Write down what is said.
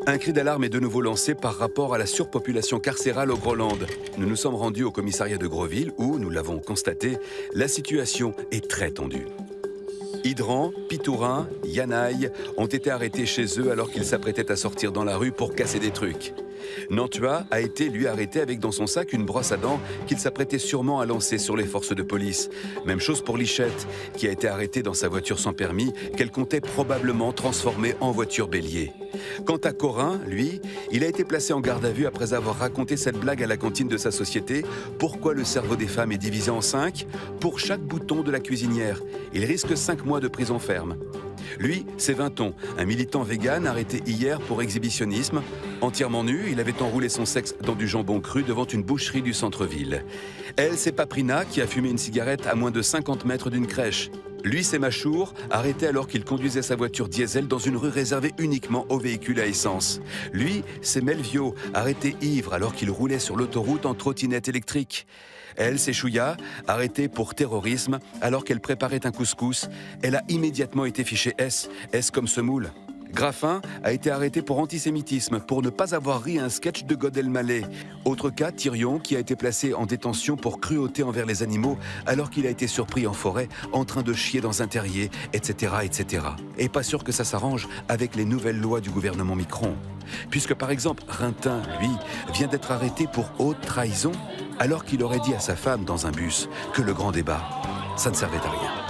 Un cri d'alarme est de nouveau lancé par rapport à la surpopulation carcérale au Groenland. Nous nous sommes rendus au commissariat de Groville où, nous l'avons constaté, la situation est très tendue. Hydran, Pitourin, Yanaï ont été arrêtés chez eux alors qu'ils s'apprêtaient à sortir dans la rue pour casser des trucs. Nantua a été, lui, arrêté avec dans son sac une brosse à dents qu'il s'apprêtait sûrement à lancer sur les forces de police. Même chose pour Lichette, qui a été arrêtée dans sa voiture sans permis, qu'elle comptait probablement transformer en voiture bélier. Quant à Corin, lui, il a été placé en garde à vue après avoir raconté cette blague à la cantine de sa société. Pourquoi le cerveau des femmes est divisé en 5 ? Pour chaque bouton de la cuisinière. Il risque 5 mois de prison ferme. Lui, c'est Vinton, un militant vegan arrêté hier pour exhibitionnisme. Entièrement nu, il avait enroulé son sexe dans du jambon cru devant une boucherie du centre-ville. Elle, c'est Paprina qui a fumé une cigarette à moins de 50 mètres d'une crèche. Lui, c'est Machour, arrêté alors qu'il conduisait sa voiture diesel dans une rue réservée uniquement aux véhicules à essence. Lui, c'est Melvio, arrêté ivre alors qu'il roulait sur l'autoroute en trottinette électrique. Elle, c'est Chouya, arrêtée pour terrorisme alors qu'elle préparait un couscous. Elle a immédiatement été fichée S comme semoule. Graffin a été arrêté pour antisémitisme, pour ne pas avoir ri à un sketch de God Elmaleh. Autre cas, Thirion, qui a été placé en détention pour cruauté envers les animaux, alors qu'il a été surpris en forêt, en train de chier dans un terrier, etc., etc. Et pas sûr que ça s'arrange avec les nouvelles lois du gouvernement Micron. Puisque par exemple, Rintin, lui, vient d'être arrêté pour haute trahison, alors qu'il aurait dit à sa femme dans un bus que le grand débat, ça ne servait à rien.